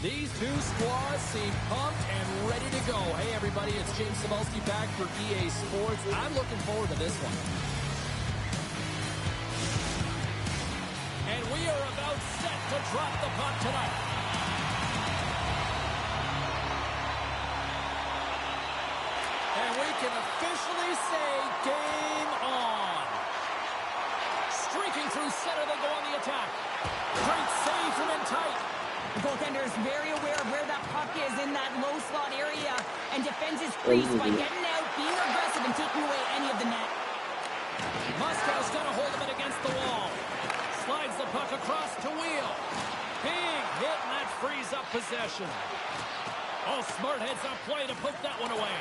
These two squads seem pumped and ready to go. Hey, everybody, it's James Cebulski back for EA Sports. I'm looking forward to this one. And we are about set to drop the puck tonight. And we can officially say game on. Streaking through center, they go on the attack. Great save from in tight. The goaltender is very aware of where that puck is in that low slot area and defends his crease by getting out, being aggressive, and taking away any of the net. Moskow's got a hold of it against the wall. Slides the puck across to Wheel. Big hit, and that frees up possession. Oh, smart heads up play to poke that one away.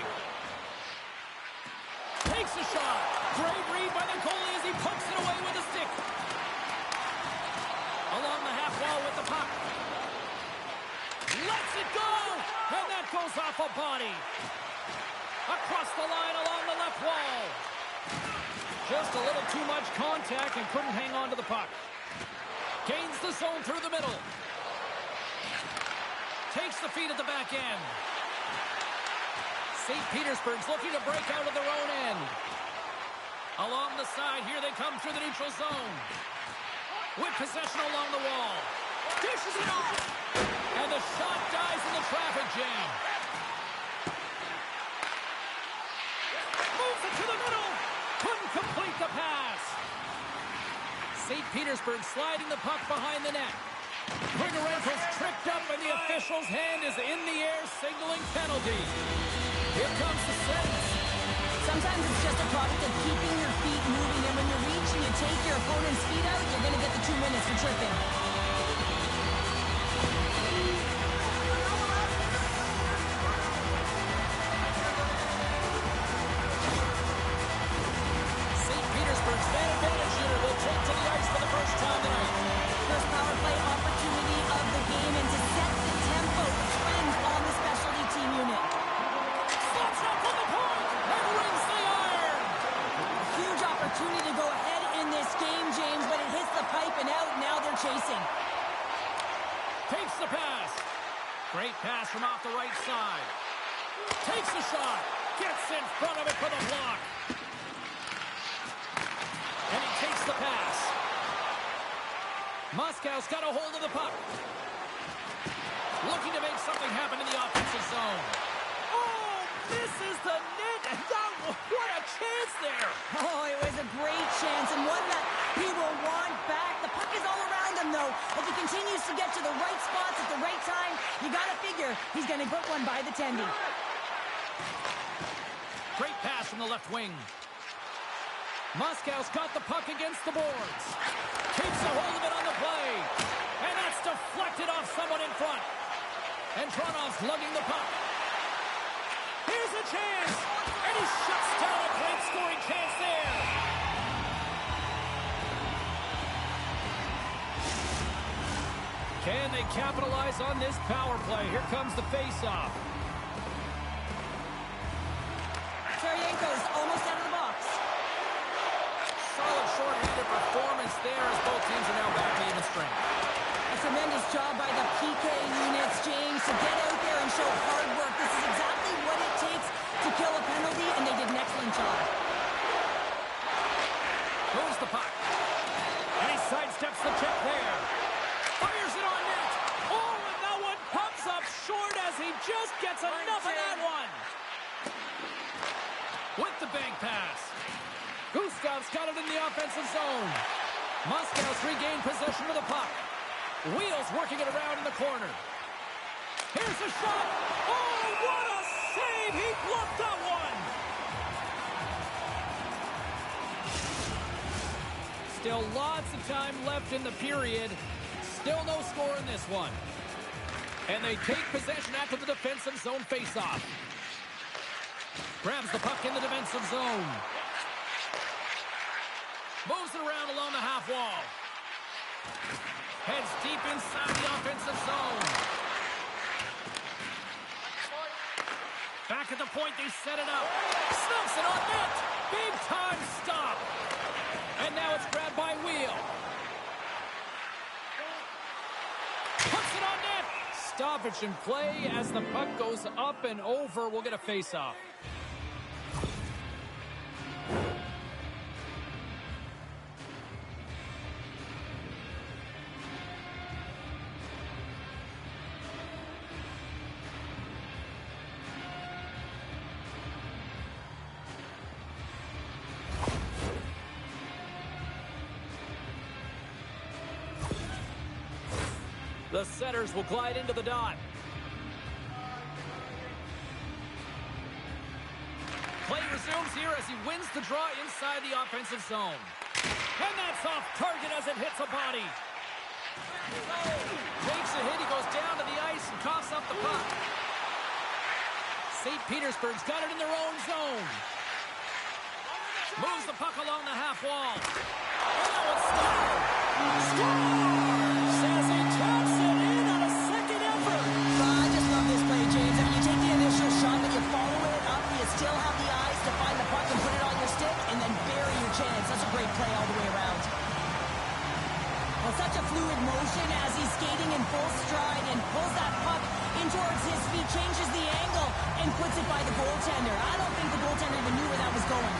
Takes a shot. Great read by the goalie as he pokes it away with a stick. Along the half wall with the puck. Lets it go! And that goes off a body. Across the line along the left wall. Just a little too much contact and couldn't hang on to the puck. Gains the zone through the middle. Takes the feed at the back end. St. Petersburg's looking to break out of their own end. Along the side, here they come through the neutral zone. With possession along the wall. Dishes it off. And the shot dies in the traffic jam. Moves it to the middle. Couldn't complete the pass. St. Petersburg sliding the puck behind the net. Grigorenko's tripped up and the official's hand is in the air signaling penalty. Here comes the sentence. Sometimes it's just a product of keeping your feet moving, and when you reach and you take your opponent's feet out, you're going to get the 2 minutes for tripping. St. Petersburg's man advantage unit will take to the ice for the first time tonight. First power play opportunity of the game, and to set the tempo, the trend on the specialty team unit. Slots up on the point and rings the iron. Huge opportunity to go ahead in this game, James, but it hits the pipe and out. Now they're chasing. Takes the pass. Great pass from off the right side. Takes the shot. Gets in front of it for the block. And he takes the pass. Moskow's got a hold of the puck. Looking to make something happen in the offensive zone. Oh, misses the net. And that, what a chance there. Oh, it was a great chance and one that he will want back. The puck is all around him, though. If he continues to get to the right spots at the right time, you got to figure he's going to put one by the tendy. Great pass from the left wing. Moskow's got the puck against the boards. Keeps a hold of it on the play. And that's deflected off someone in front. And Tronov's lugging the puck. Here's a chance. And he shuts down a great scoring chance there. Can they capitalize on this power play? Here comes the face-off. Cheryenko's almost out of the box. Solid short-handed performance there as both teams are now back to even strength. A tremendous job by the PK units, James, to get out there and show hard work. This is exactly what it takes to kill a penalty, and they did an excellent job. Moves the puck. And he sidesteps the check there. Fires it on net. Oh, and that one comes up short as he just gets enough of that one. With the bank pass. Gustav's got it in the offensive zone. Moskow's regained possession of the puck. Wheels working it around in the corner. Here's a shot. Oh, what a save. He bluffed that one. Still lots of time left in the period. Still no score in this one. And they take possession after the defensive zone faceoff. Grabs the puck in the defensive zone. Moves it around along the half wall. Heads deep inside the offensive zone. Back at the point, they set it up. Snuffs it on net. Big time stop. And now it's grabbed by Wheel. Puts it on net. stoppage in play as the puck goes up and over. We'll get a face-off. The setters will glide into the dot. Play resumes here as he wins the draw inside the offensive zone. And that's off target as it hits a body. Takes a hit, he goes down to the ice and coughs up the puck. St. Petersburg's got it in their own zone. Moves the puck along the half wall. And that one's stopped. Scores! As he taps it in on a second effort. I just love this play, James. I mean, you take the initial shot, but you follow it up. You still have the eyes to find the puck and put it on your stick, and then bury your chance. That's a great play all the way around. Well, such a fluid motion as he's skating in full stride and pulls that puck in towards his feet, changes the angle, and puts it by the goaltender. I don't think the goaltender even knew where that was going.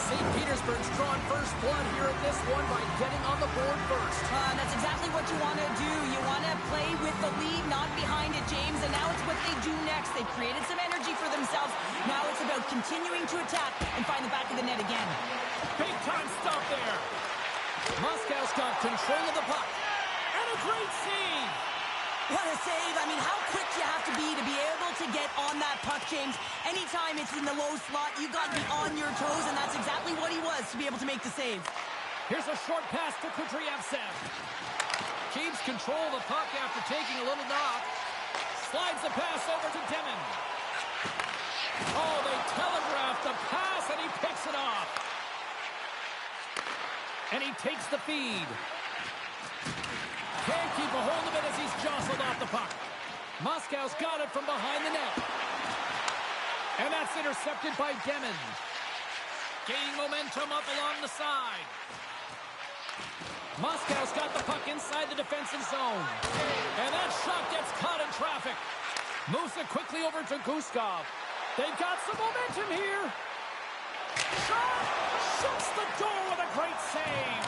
St. Petersburg's drawn first blood here in this one by getting on the board first. That's exactly what you want to do. You want to play with the lead, not behind it, James. And now it's what they do next. They've created some energy for themselves. Now it's about continuing to attack and find the back of the net again. Big time stop there. Moscow's got control of the puck. And a great save. What a save. I mean, how quick you have to be able to get on that puck, James. Anytime it's in the low slot, you got to be on your toes, and that's exactly what he was to be able to make the save. Here's a short pass to Kudryavtsev. Keeps control of the puck after taking a little knock. Slides the pass over to Demon. Oh, they telegraphed the pass, and he picks it off. And he takes the feed. Can't keep a hold of it as he's jostled off the puck. Moscow's got it from behind the net. And that's intercepted by Demon. Gaining momentum up along the side. Moscow's got the puck inside the defensive zone. And that shot gets caught in traffic. Moves it quickly over to Guskov. They've got some momentum here. Shot! Shuts the door with a great save.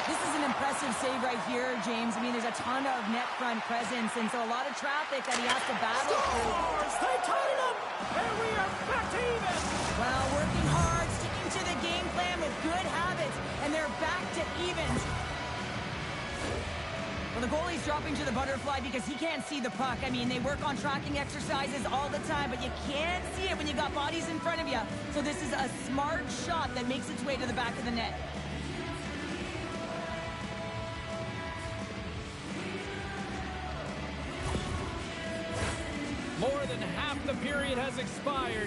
This is an impressive save right here, James. I mean, there's a ton of net front presence, and so a lot of traffic that he has to battle through. Scores! They tied it up, and we are back to even. Well, working hard, sticking to the game plan with good habits, and they're back to evens. Well, the goalie's dropping to the butterfly because he can't see the puck. I mean, they work on tracking exercises all the time, but you can't see it when you got bodies in front of you. So this is a smart shot that makes its way to the back of the net. More than half the period has expired.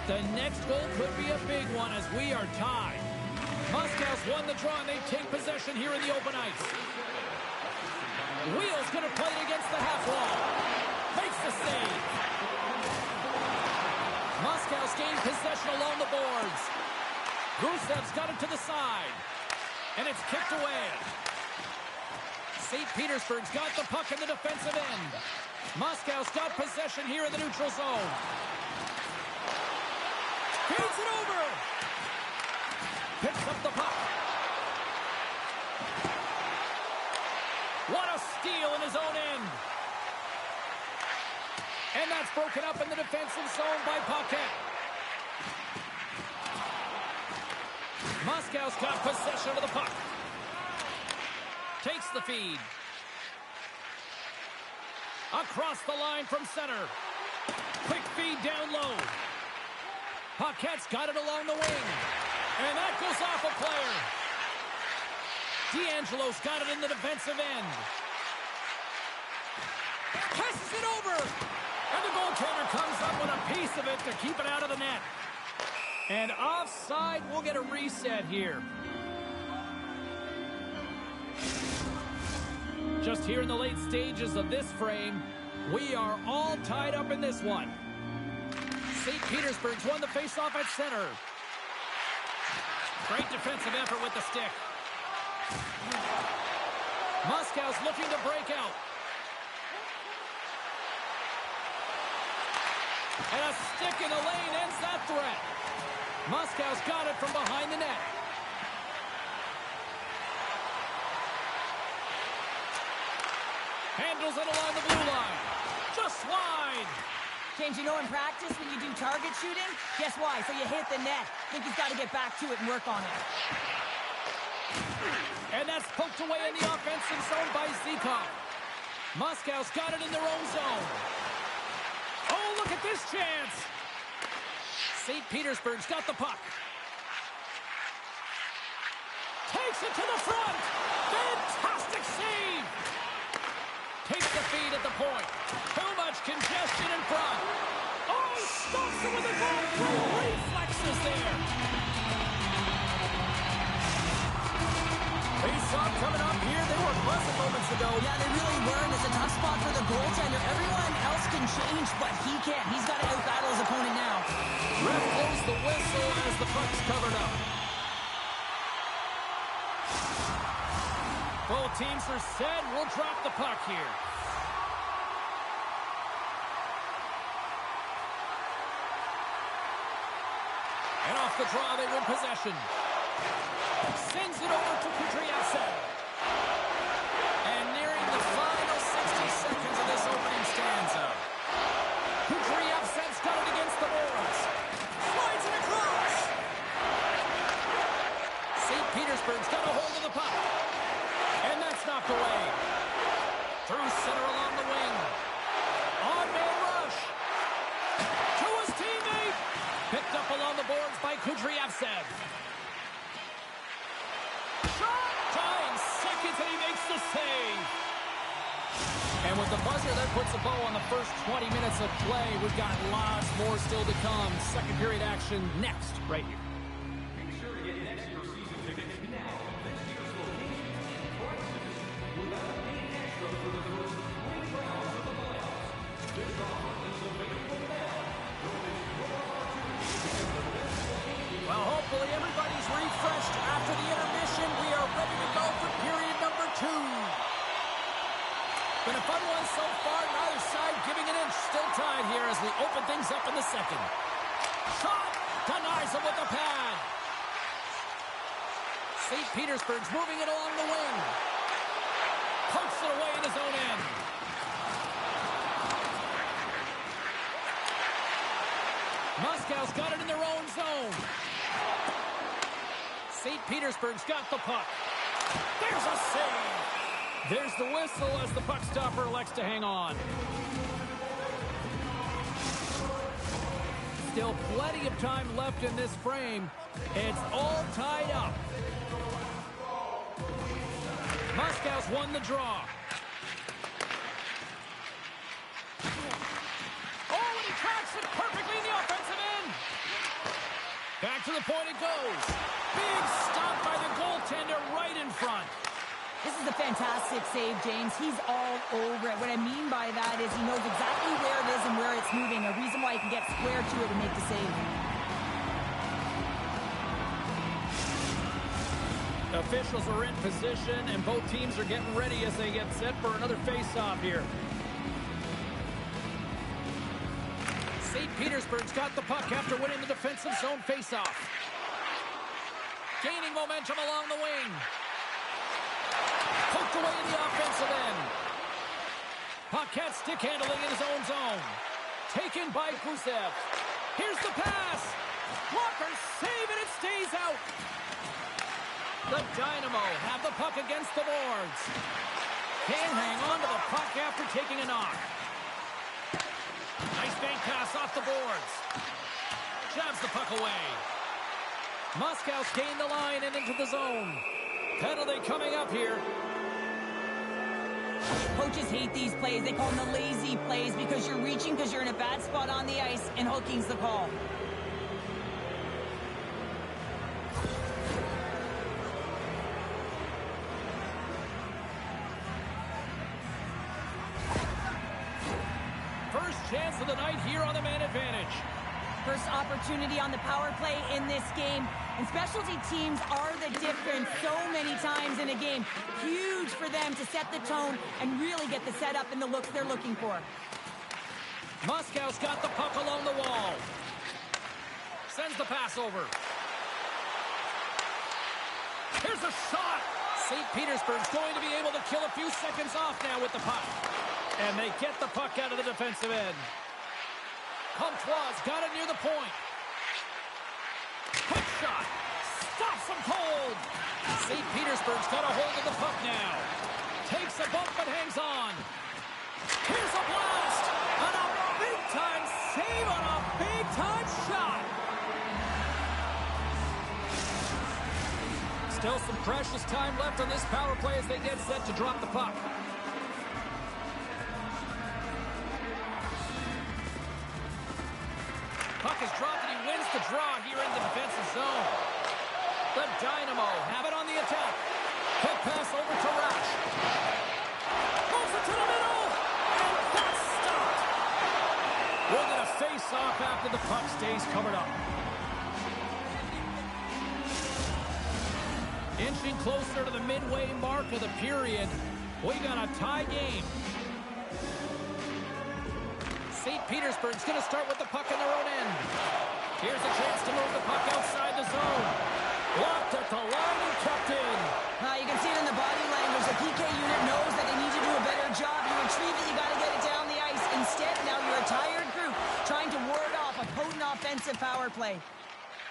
The next goal could be a big one as we are tied. Moscow's won the draw and they take possession here in the open ice. Wheel's going to play it against the half wall. Makes the save. Moscow's gained possession along the boards. Gustev's got it to the side. And it's kicked away. St. Petersburg's got the puck in the defensive end. Moscow's got possession here in the neutral zone. Feeds it over. Picks up the puck. What a steal in his own end. And that's broken up in the defensive zone by Paquette. Moscow's got possession of the puck. Takes the feed. Across the line from center. Quick feed down low. Paquette's got it along the wing. And that goes off a player. D'Angelo's got it in the defensive end. Passes it over. And the goaltender comes up with a piece of it to keep it out of the net. And offside, we'll get a reset here. Just here in the late stages of this frame, we are all tied up in this one. St. Petersburg's won the faceoff at center. Great defensive effort with the stick. Moscow's looking to break out. And a stick in the lane ends that threat. Moscow's got it from behind the net. Handles it along the blue line. Just wide. James, you know in practice when you do target shooting, guess why? So you hit the net. Think he's got to get back to it and work on it. And that's poked away in the offensive zone by Zikov. Moscow's got it in their own zone. Oh, look at this chance. St. Petersburg's got the puck. Takes it to the front. Fantastic save. Takes the feed at the point. Too much congestion in front. Oh, stops it with a goal through reflexes there. Face-off coming up here. They were pleasant moments ago. Yeah, they really were, and it's a tough spot for the goaltender. Everyone else can change, but he can't. He's got to out-battle his opponent now. Ref blows the whistle as the puck's covered up. Both teams are set. We'll drop the puck here. And off the draw, they win possession. Sends it over to Kudryavtsev. And nearing the final 60 seconds of this opening stanza. Kudryavtsev's got it against the boards. Slides it across. St. Petersburg's got a hold of the puck. And that's knocked away. Through center along the wing. On-man rush. To his teammate. Picked up along the boards by Kudryavtsev. Shot! Tying seconds and he makes the save. And with the buzzer, that puts a bow on the first 20 minutes of play. We've got lots more still to come. Second period action next, right here. Make sure to get next year's season tickets now. This year's location and prices without paying extra for the first 3 rounds of the playoffs. This offer is available now. Don't miss your opportunity to get the best location. Well, hopefully everybody's refreshed after the intermission. We are ready to go for period number 2. Been a fun one so far. Neither side giving an inch. Still tied here as we open things up in the second. Shot! Denies him with the pad. St. Petersburg's moving it along the wing. Pokes it away in his own end. Moscow's got it in their own zone. St. Petersburg's got the puck. There's a save. There's the whistle as the puck stopper elects to hang on. Still plenty of time left in this frame. It's all tied up. Moscow's won the draw. Oh, and he tracks it perfectly in the offensive end. Back to the point it goes. Big stop by the goaltender right in front. This is a fantastic save, James. He's all over it. What I mean by that is he knows exactly where it is and where it's moving. A reason why he can get square to it and make the save. Officials are in position, and both teams are getting ready as they get set for another face-off here. St. Petersburg's got the puck after winning the defensive zone face-off. Gaining momentum along the wing. Poked away in the offensive end. Paquette stick handling in his own zone. Taken by Gusev. Here's the pass. Walker save and it stays out. The Dynamo have the puck against the boards. Can't hang on to the puck after taking a knock. Nice bank pass off the boards. Jabs the puck away. Moscow's gained the line and into the zone. Penalty coming up here. Coaches hate these plays. They call them the lazy plays because you're reaching because you're in a bad spot on the ice, and hooking's the call. First chance of the night here on the man advantage. First opportunity on the power play in this game. And specialty teams are the difference so many times in a game. Huge for them to set the tone and really get the setup and the looks they're looking for. Moscow's got the puck along the wall. Sends the pass over. Here's a shot. St. Petersburg's going to be able to kill a few seconds off now with the puck. And they get the puck out of the defensive end. Comtois got it near the point. Quick shot. Stops him cold. St. Petersburg's got a hold of the puck now. Takes a bump but hangs on. Here's a blast. And a big-time save on a big-time shot. Still some precious time left on this power play as they get set to drop the puck. Puck is dropped and he wins the draw here in the defensive zone. The Dynamo have it on the attack. Quick pass over to Rash. Moves it to the middle. And that's stopped. We're going to face off after the puck stays covered up. Inching closer to the midway mark of the period. We got a tie game. St. Petersburg's going to start with the puck in their own end. Here's a chance to move the puck outside the zone. Blocked at the line and kept in. You can see it in the body language. The PK unit knows that they need to do a better job. You retrieve it, you got to get it down the ice. Instead, now you're a tired group trying to ward off a potent offensive power play.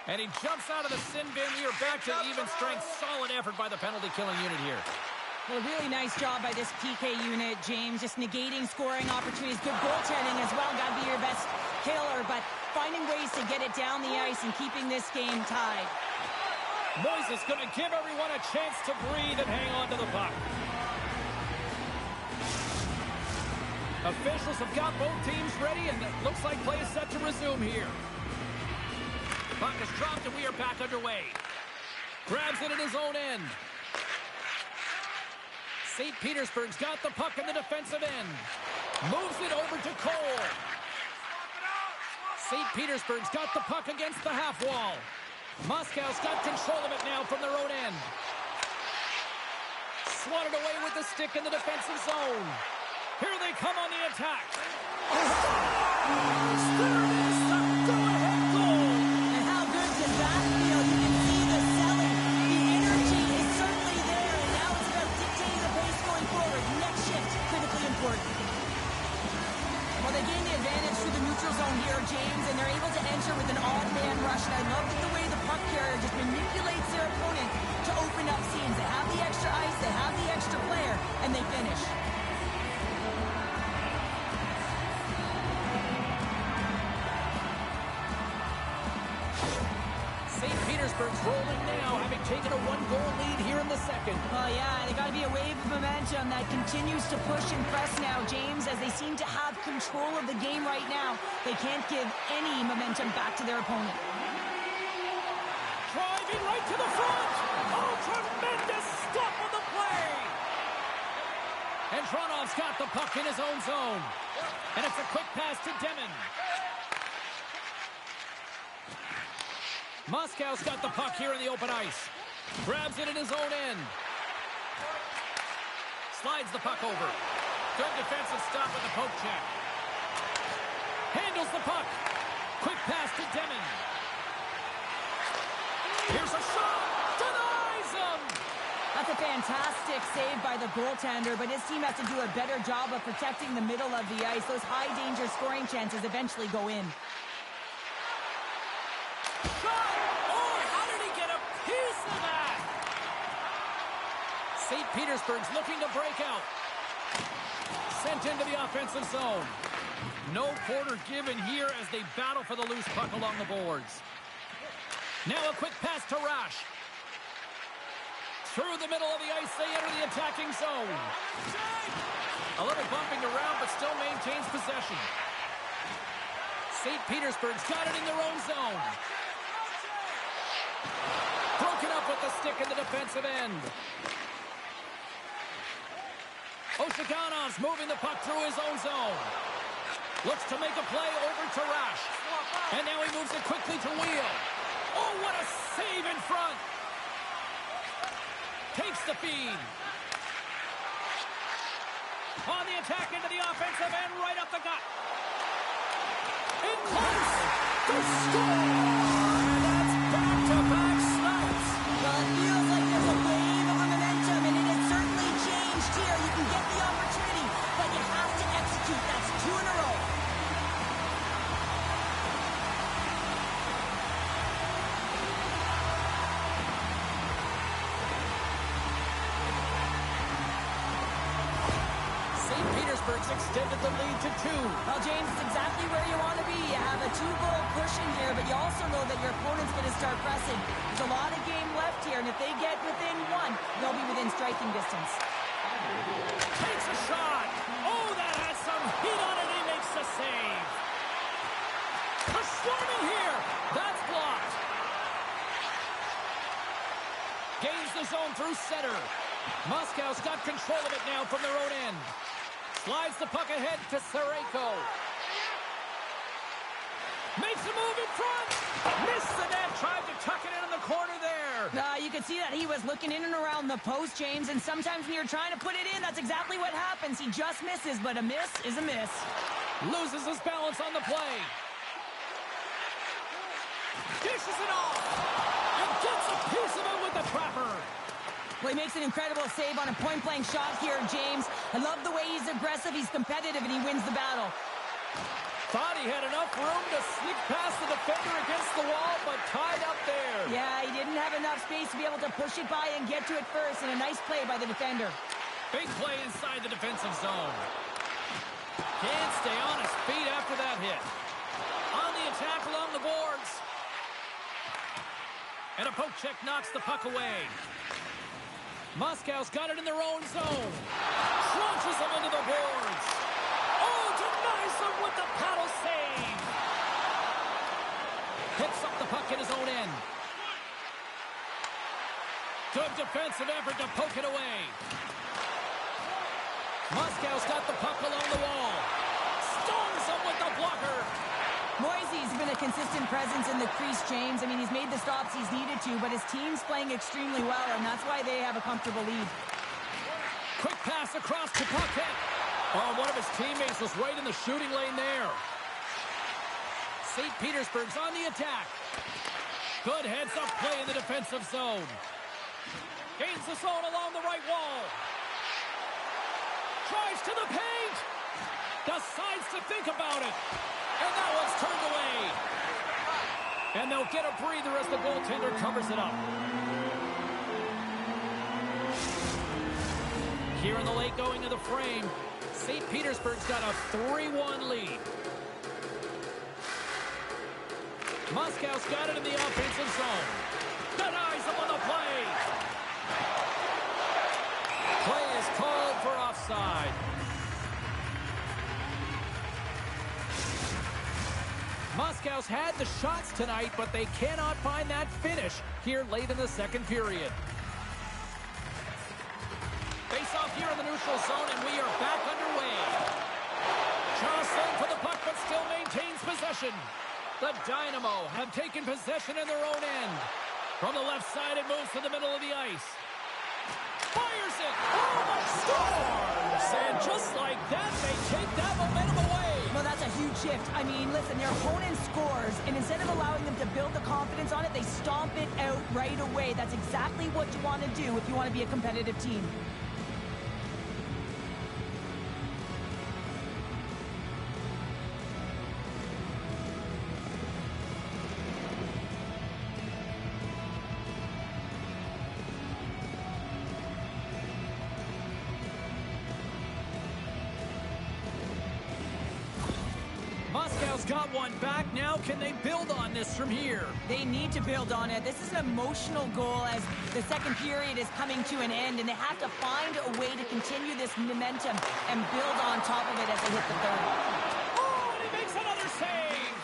And he jumps out of the sin bin. We are back to even strength. Solid effort by the penalty-killing unit here. Well, really nice job by this PK unit, James. Just negating scoring opportunities. Good goaltending as well. Got to be your best killer, but finding ways to get it down the ice and keeping this game tied. Moises going to give everyone a chance to breathe and hang on to the puck. Officials have got both teams ready, and it looks like play is set to resume here. Puck is dropped, and we are back underway. Grabs it in his own end. St. Petersburg's got the puck in the defensive end. Moves it over to Cole. St. Petersburg's got the puck against the half wall. Moscow's got control of it now from their own end. Swatted away with the stick in the defensive zone. Here they come on the attack. There it is, the go-ahead goal. And how good does that feel? You can see the selling. The energy is certainly there, and now it's about dictating the pace going forward. Next shift, critically important. Well, they gain the advantage through the neutral zone here, James, and they're able to enter with an odd man rush. And I love the way the puck carrier just manipulates their opponent to open up seams. They have the extra ice, they have the extra player, and they finish. St. Petersburg's rolling now, having taken a one-goal lead here in the second. Oh, yeah, they got to be a wave of momentum that continues to push and press now, James, as they seem to have control of the game right now. They can't give any momentum back to their opponent. Driving right to the front. Oh, tremendous stop on the play. And Tronov's got the puck in his own zone. And it's a quick pass to Demon. Moscow's got the puck here in the open ice. Grabs it in his own end. Slides the puck over. Good defensive stop with the poke check. Handles the puck. Quick pass to Demon. Here's a shot. Denies him. That's a fantastic save by the goaltender, but his team has to do a better job of protecting the middle of the ice. Those high-danger scoring chances eventually go in. Shot! Oh, how did he get a piece of that? St. Petersburg's looking to break out. Sent into the offensive zone. No quarter given here as they battle for the loose puck along the boards. Now a quick pass to Rash. Through the middle of the ice, they enter the attacking zone. A little bumping around, but still maintains possession. St. Petersburg's got it in their own zone. Broken up with the stick in the defensive end. Oshaganov's moving the puck through his own zone. Looks to make a play over to Rash. And now he moves it quickly to Wheel. Oh, what a save in front. Takes the feed. On the attack into the offensive end, right up the gut. In close. To score. And that's back-to-back snipes. Well, it feels like there's a wave of momentum, and it has certainly changed here. You can get the opportunity, but you have to execute. That's 2 in a row. St. Petersburg's extended the lead to 2. Well, James, it's exactly where you want to be. You have a 2-goal push in here, but you also know that your opponent's going to start pressing. There's a lot of game left here, and if they get within 1, they'll be within striking distance. Takes a shot. Oh, that has some heat on it. He makes the save. A swarming here. That's blocked. Gains the zone through center. Moscow's got control of it now from their own end. Slides the puck ahead to Sareko. Makes a move in front. Missed the net. Tried to tuck it in the corner there. You could see that he was looking in and around the post, James, and sometimes when you're trying to put it in, that's exactly what happens. He just misses, but a miss is a miss. Loses his balance on the play. Dishes it off. And gets a piece of it with the trapper. Well, he makes an incredible save on a point-blank shot here, James. I love the way he's aggressive, he's competitive, and he wins the battle. Thought he had enough room to sneak past the defender against the wall, but tied up there. Yeah, he didn't have enough space to be able to push it by and get to it first, and a nice play by the defender. Big play inside the defensive zone. Can't stay on his feet after that hit. On the attack along the boards. And a poke check knocks the puck away. Moscow's got it in their own zone. Crunches them into the boards. Oh, denies them with the paddle save. Picks up the puck in his own end. Good defensive effort to poke it away. Moscow's got the puck along the wall. Stones him with the blocker. Moisey's been a consistent presence in the crease, James. I mean, he's made the stops he's needed to, but his team's playing extremely well, and that's why they have a comfortable lead. Quick pass across to Puckett. Oh, one of his teammates was right in the shooting lane there. St. Petersburg's on the attack. Good heads-up play in the defensive zone. Gains the zone along the right wall. Tries to the paint. Decides to think about it. And that one's turned away. And they'll get a breather as the goaltender covers it up. Here in the late going of the frame, St. Petersburg's got a 3-1 lead. Moscow's got it in the offensive zone. Denies him on the play. Play is called for offside. Moscow's had the shots tonight, but they cannot find that finish here late in the second period. Face off here in the neutral zone, and we are back underway. Jostling for the puck, but still maintains possession. The Dynamo have taken possession in their own end. From the left side, it moves to the middle of the ice. Fires it! Oh, but scores! And just like that, they take that momentum away. Well, that's a huge shift. I mean, listen, their opponent scores, and instead of allowing them to build the confidence on it, they stomp it out right away. That's exactly what you want to do if you want to be a competitive team. Moscow's got one back. Now can they build on this from here? They need to build on it. This is an emotional goal as the second period is coming to an end, and they have to find a way to continue this momentum and build on top of it as they hit the third. Oh, and he makes another save!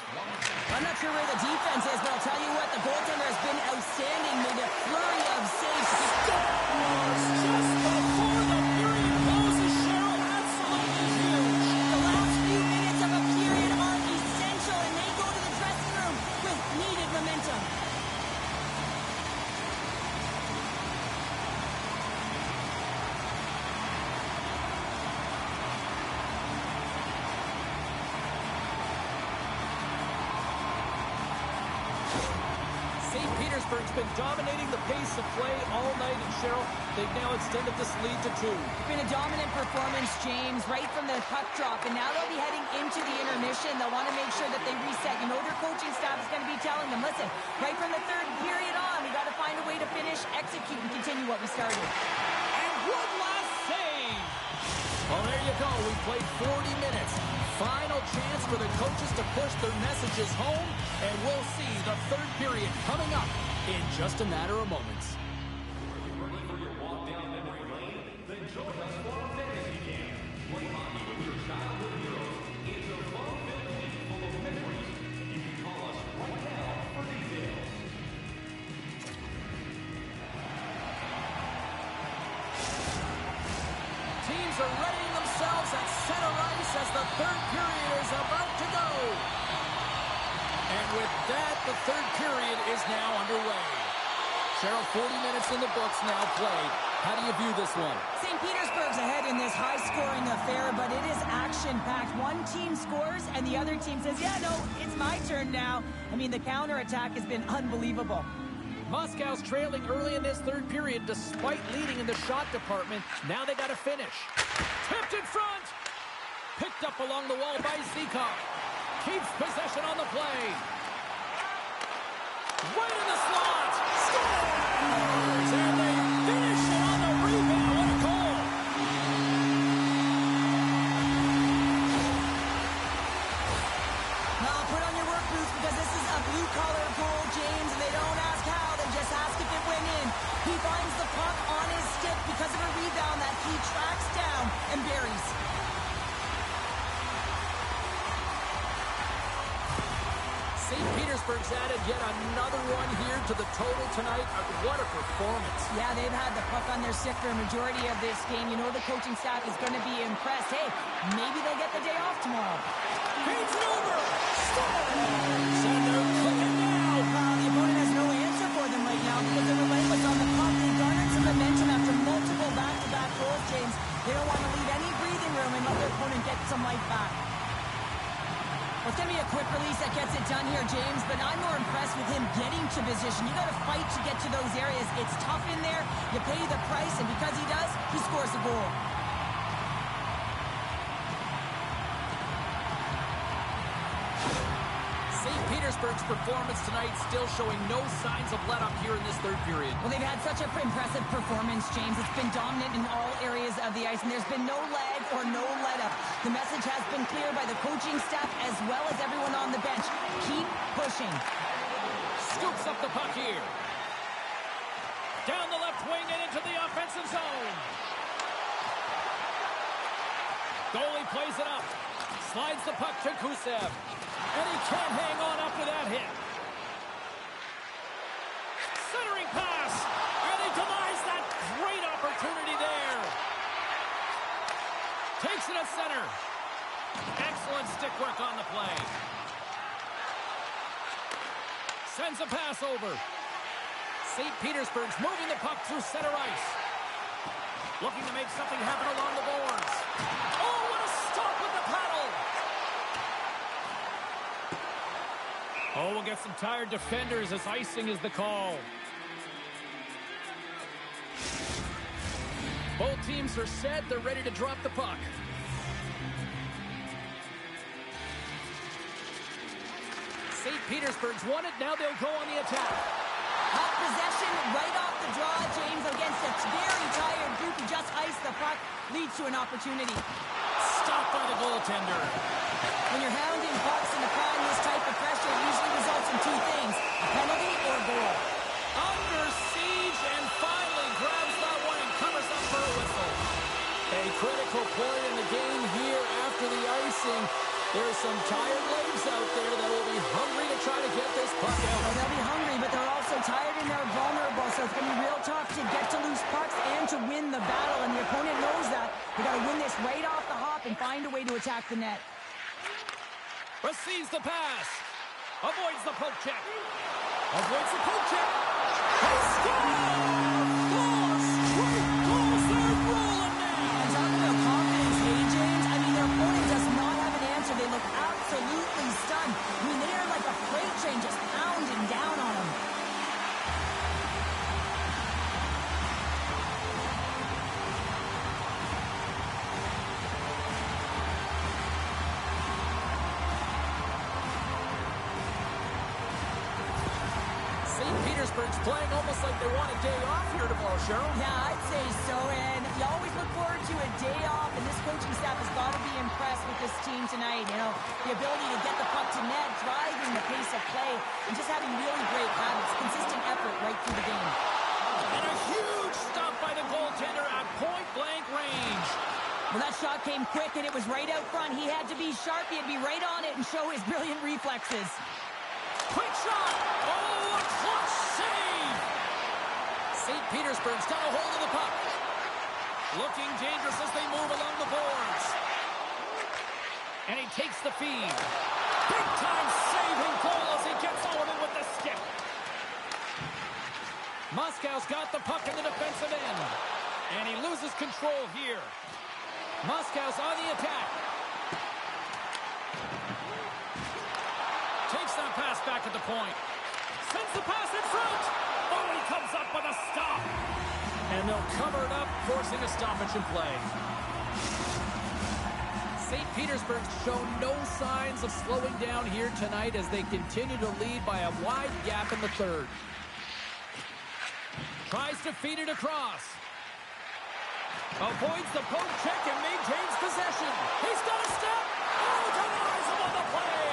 I'm not sure where the defense is, but I'll tell you what, the goaltender has been outstanding. Made a flurry of saves. Scores just before the period closes, Cheryl. Absolutely huge. The last few minutes of a period are essential, and they go to the dressing room with needed momentum. Petersburg's been dominating the pace of play all night, and Cheryl, they've now extended this lead to 2. It's been a dominant performance, James, right from the puck drop, and now they'll be heading into the intermission. They'll want to make sure that they reset. You know, their coaching staff is going to be telling them, listen, right from the third period on, we got to find a way to finish, execute, and continue what we started. And one last save. Well, there you go. We played 40 minutes. Final chance for the coaches to push their messages home, and we'll see the third period coming up in just a matter of moments. Ready for your walk down memory lane? Then join us for our fantasy game. Play hockey with your childhood heroes. It's a fun-filled league full of memories. You can call us right now for details. Teams are readying themselves at center ice as the third period is about to go. And with that, the third period is now underway. Cheryl, 40 minutes in the books now played. How do you view this one? St. Petersburg's ahead in this high-scoring affair, but it is action-packed. One team scores, and the other team says, yeah, no, it's my turn now. I mean, the counterattack has been unbelievable. Moscow's trailing early in this third period despite leading in the shot department. Now they got to finish. Tipped in front. Picked up along the wall by Zikov. Keeps possession on the play. Right in the slot. Scores! And they finish it on the rebound. What a goal! Now, put on your work boots because this is a blue-collar goal, James, and they don't ask how. They just ask if it went in. He finds the puck on his stick because of a rebound that he tracks down and buries. St. Petersburg's added yet another one here to the total tonight. What a performance. Yeah, they've had the puck on their stick for a majority of this game. You know the coaching staff is going to be impressed. Hey, maybe they'll get the day off tomorrow. Feeds it over. Scores! And they're clicking now. The opponent has no answer for them right now because they're relentless on the puck. They garnered some momentum after multiple back-to-back goals, James. They don't want to leave any breathing room and let their opponent get some life back. Well, it's going to be a quick release that gets it done here, James, but I'm more impressed with him getting to position. You got to fight to get to those areas. It's tough in there. You pay the price, and because he does, he scores a goal. St. Petersburg's performance tonight still showing no signs of let-up here in this third period. Well, they've had such an impressive performance, James. It's been dominant in all areas of the ice, and there's been no lag or no let-up. The message has been clear by the coaching staff as well as everyone on the bench. Keep pushing. Scoops up the puck here. Down the left wing and into the offensive zone. Goalie plays it up. Slides the puck to Gusev. And he can't hang on after that hit. Centering pass. And he denies that great opportunity there. Takes it at center. Excellent stick work on the play. Sends a pass over. St. Petersburg's moving the puck through center ice. Looking to make something happen along the boards. Oh, what a stop with the paddle! Oh, we'll get some tired defenders as icing is the call. Both teams are set. They're ready to drop the puck. St. Petersburg's won it. Now they'll go on the attack. Hot possession right off the draw, James, against a very tired group who just iced the puck. Leads to an opportunity. Stopped by the goaltender. When you're hounding pucks and applying this type of pressure, it usually results in two things, a penalty or a goal. Under siege and finally grabs that one and covers up for a whistle. A critical point in the game here after the icing. There's some tired legs out there that will be hungry to try to get this puck out. Well, they'll be hungry, but they're also tired and they're vulnerable, so it's going to be real tough to get to loose pucks and to win the battle, and the opponent knows that. They got to win this right off the hop and find a way to attack the net. Receives the pass. Avoids the poke check. Avoids the poke check. He scores! Straight goals, they're rolling now. And talking about confidence, hey, James, I mean, their opponent does not have an answer. They look absolutely stunned. I mean, they are like a freight train just pounding down on them. playing almost like they want a day off here tomorrow, Cheryl. Yeah, I'd say so, and you always look forward to a day off, and this coaching staff has got to be impressed with this team tonight. You know, the ability to get the puck to net, driving the pace of play, and just having really great habits, consistent effort right through the game. And a huge stop by the goaltender at point-blank range. Well, that shot came quick, and it was right out front. He had to be sharp. He had to be right on it and show his brilliant reflexes. Quick shot! Oh, a clutch save! St. Petersburg's got a hold of the puck. Looking dangerous as they move along the boards. And he takes the feed. Big-time saving goal as he gets over it with the stick. Moscow's got the puck in the defensive end. And he loses control here. Moscow's on the attack. Takes that pass back at the point. Sends the pass in front. Oh, he comes up with a stop. And they'll cover it up, forcing a stoppage in play. St. Petersburg's shown no signs of slowing down here tonight as they continue to lead by a wide gap in the third. Tries to feed it across. Avoids the poke check and maintains possession. He's got a step. Oh, denies him on the play.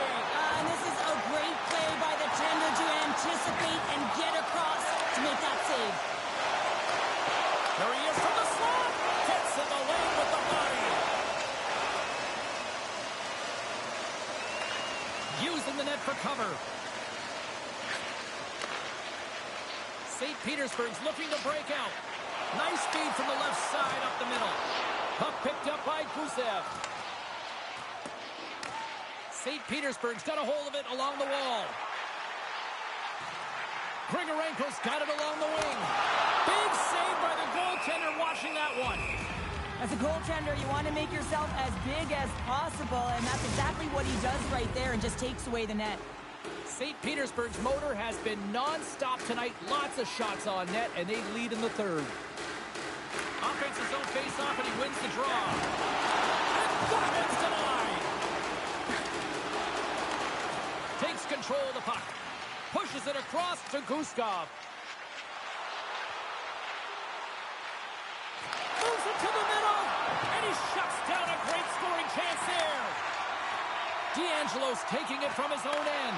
And this is a great play by the tender to anticipate and get across to make that save. There he is from the slot. Gets in the lane with the body. Using the net for cover. St. Petersburg's looking to break out. Nice feed from the left side up the middle. Puck picked up by Gusev. St. Petersburg's got a hold of it along the wall. Grigorenko's got it along the wing. Big save by the goaltender watching that one. As a goaltender, you want to make yourself as big as possible, and that's exactly what he does right there and just takes away the net. St. Petersburg's motor has been non-stop tonight. Lots of shots on net, and they lead in the third. Offensive zone face-off, and he wins the draw. And Garnett's denied. Takes control of the puck. Pushes it across to Guskov. Moves it to the middle, and he shuts down a great scoring chance there. D'Angelo's taking it from his own end.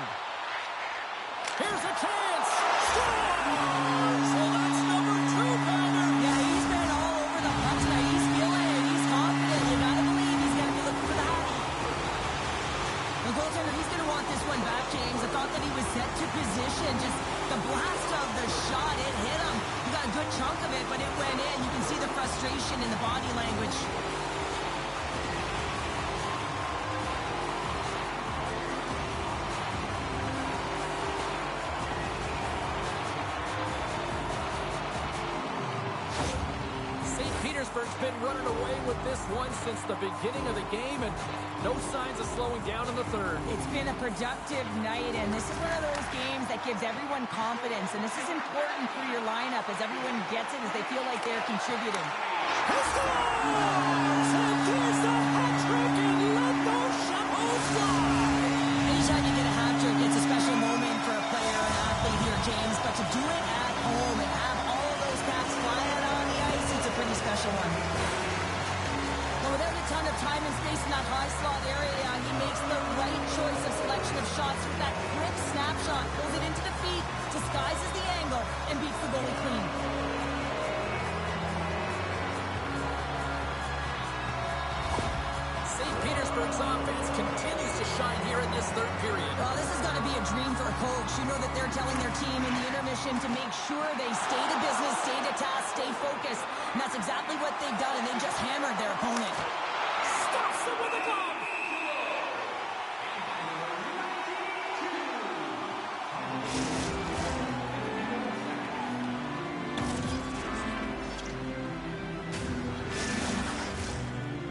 Here's a chance. Scores! Well, that's number 2, Pounder. Yeah, he's been all over the puck tonight. He's feeling it. He's confident. You gotta believe he's gonna be looking for the hat. The goaltender, he's gonna want this one back, James. I thought that he was set to position. Just the blast of the shot, it hit him. He got a good chunk of it, but it went in. You can see the frustration in the body language. Petersburg's been running away with this one since the beginning of the game, and no signs of slowing down in the third. It's been a productive night, and this is one of those games that gives everyone confidence, and this is important for your lineup as everyone gets it, as they feel like they're contributing. He scores! And here's the hat trick, and let those shovels fly! Anytime you get a hat trick, it's a special moment for a player or an athlete here, James, but to do it at home and have all of those cats flying on the ice, it's a pretty special one. But without a ton of time and space in that high slot area, he makes the right choice of selection of shots with that quick snapshot, pulls it into the feet, disguises the angle, and beats the goalie clean. St. Petersburg's offense continues to shine here in this third period. Well, this is going to be a dream for a coach. You know that they're telling their team in the intermission to make sure they stay to business, stay to task, stay focused. And that's exactly what they've done, and they just hammered their opponent. Stops them with a glove!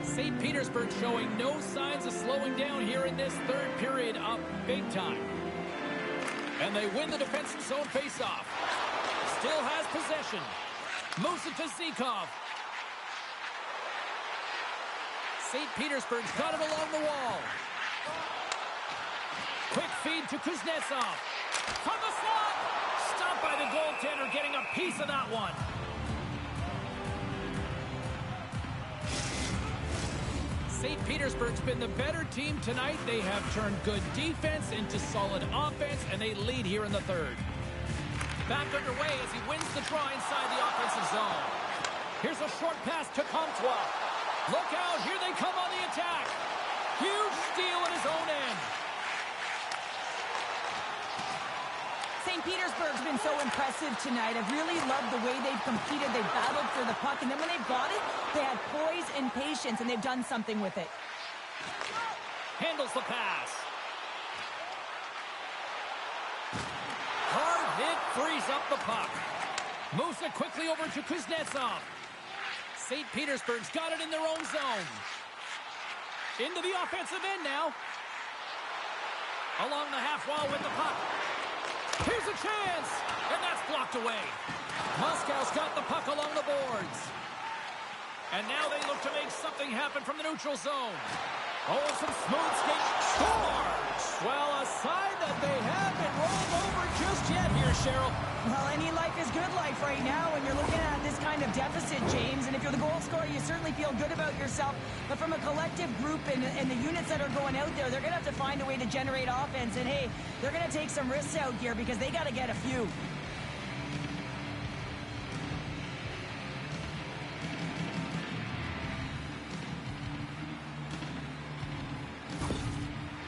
St. Petersburg showing no signs of slowing down here in this third period, up big time. And they win the defensive zone faceoff. Still has possession. Moves it to Zikov. St. Petersburg's got it along the wall. Quick feed to Kuznetsov. From the slot. Stopped by the goaltender, getting a piece of that one. St. Petersburg's been the better team tonight. They have turned good defense into solid offense, and they lead here in the third. Back underway as he wins the draw inside the offensive zone. Here's a short pass to Comtois. Look out, here they come on the attack. Huge steal at his own end. St. Petersburg's been so impressive tonight. I've really loved the way they've competed. They've battled for the puck, and then when they've got it, they had poise and patience, and they've done something with it. Handles the pass. Hard hit, frees up the puck. Moves it quickly over to Kuznetsov. St. Petersburg's got it in their own zone. Into the offensive end now. Along the half wall with the puck. Here's a chance, and that's blocked away. Moscow's got the puck along the boards. And now they look to make something happen from the neutral zone. Oh, some smooth skate. Scores! Well, a sign that they haven't rolled over just yet here, Cheryl. Well, any life is good life right now when you're looking at this kind of deficit, James. And if you're the goal scorer, you certainly feel good about yourself. But from a collective group and the units that are going out there, they're going to have to find a way to generate offense. And, hey, they're going to take some risks out here because they got to get a few.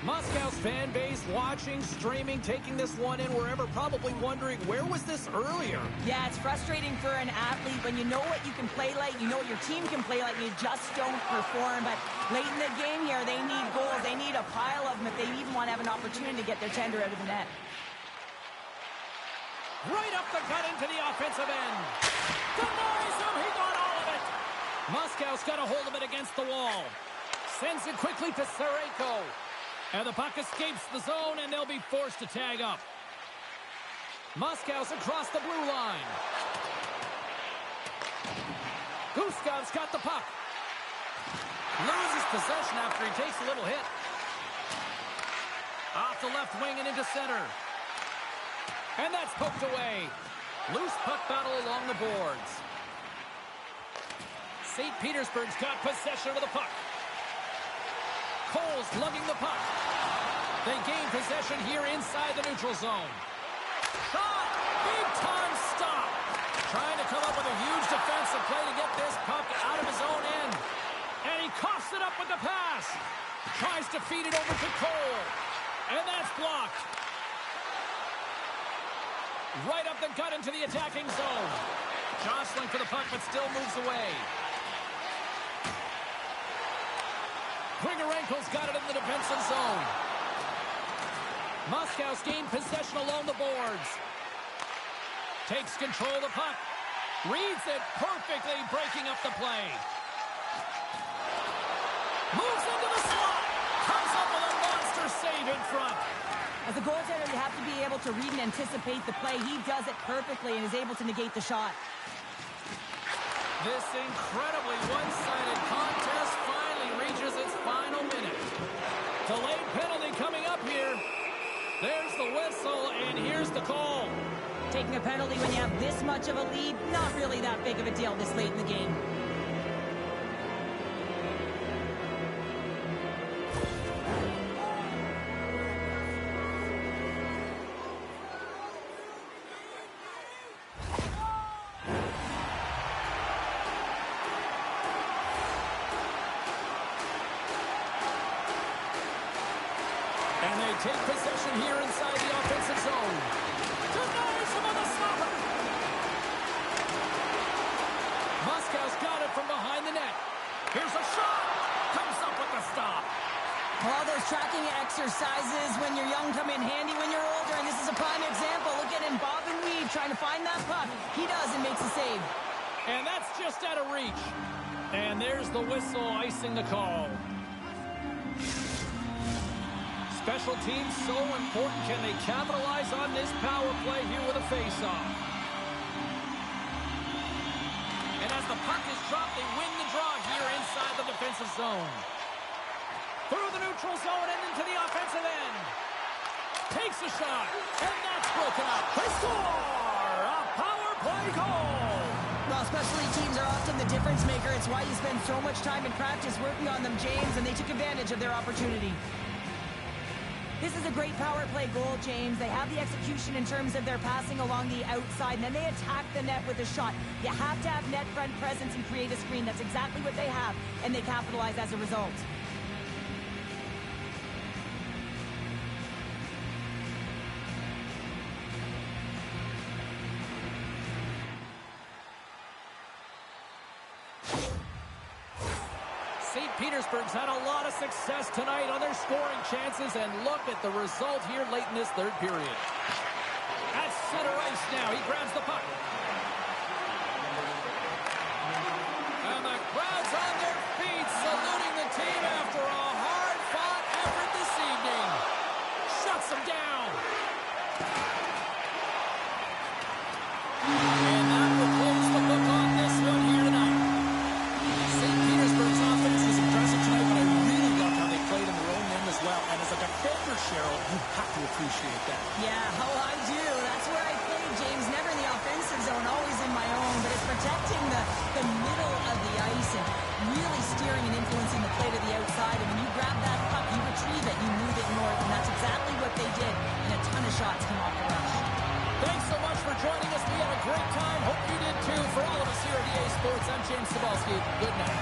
Moscow's fan base watching, streaming, taking this one in wherever, probably wondering, where was this earlier? Yeah, it's frustrating for an athlete when you know what you can play like, you know what your team can play like, and you just don't perform. But late in the game here, they need goals. They need a pile of them if they even want to have an opportunity to get their tender out of the net. Right up the gut into the offensive end. Denies him, he got all of it. Moscow's got a hold of it against the wall. Sends it quickly to Sereyko. And the puck escapes the zone, and they'll be forced to tag up. Moscow's across the blue line. Guskov's got the puck. Loses possession after he takes a little hit. Off the left wing and into center. And that's poked away. Loose puck battle along the boards. St. Petersburg's got possession of the puck. Cole's lugging the puck. They gain possession here inside the neutral zone. Shot! Big time stop. Trying to come up with a huge defensive play to get this puck out of his own end. And he coughs it up with the pass. Tries to feed it over to Cole. And that's blocked. Right up the gut into the attacking zone. Jostling for the puck, but still moves away. Grigorenko's got it in the defensive zone. Moscow's gained possession along the boards. Takes control of the puck. Reads it perfectly, breaking up the play. Moves into the slot. Comes up with a monster save in front. As a goaltender, you have to be able to read and anticipate the play. He does it perfectly and is able to negate the shot. This incredibly one-sided contest finally reaches its final minute. Delayed penalty coming up here. There's the whistle, and here's the call. Taking a penalty when you have this much of a lead, not really that big of a deal this late in the game. And they take possession here inside the offensive zone. Denies him on the stopper. Moscow's got it from behind the net. Here's a shot. Comes up with the stop. All those tracking exercises when you're young come in handy when you're older, and this is a prime example. Look at him, bob and weave, trying to find that puck. He does and makes a save. And that's just out of reach. And there's the whistle icing the call. Special teams so important. Can they capitalize on this power play here with a face-off? And as the puck is dropped, they win the draw here inside the defensive zone. Through the neutral zone and into the offensive end. Takes a shot, and that's broken up. They score! A power play goal! Well, specialty teams are often the difference maker. It's why you spend so much time in practice working on them, James, and they took advantage of their opportunity. This is a great power play goal, James. They have the execution in terms of their passing along the outside, and then they attack the net with a shot. You have to have net front presence and create a screen. That's exactly what they have, and they capitalize as a result. St. Petersburg's had a lot of success tonight on their scoring chances, and look at the result here late in this third period. At center ice now, he grabs the puck. And the crowd's on their feet, saluting the team after a hard-fought effort this evening. Shuts them down. And that will close the book on this one here tonight. St. Petersburg's offense was impressive tonight, but I really loved how they played in their own end as well. And as a defender, Cheryl, you have to appreciate that. Yeah, oh, I do. That's where I play, James. Never in the offensive zone, always in my own. But it's protecting the middle of the ice and really steering and influencing the play to the outside. And when you grab that puck, you retrieve it, you move it north. And that's exactly what they did. And a ton of shots came off the rush. Thanks so much for joining us. We had a great time. Hope you did too. For all of us here at EA Sports, I'm James Cebulski. Good night.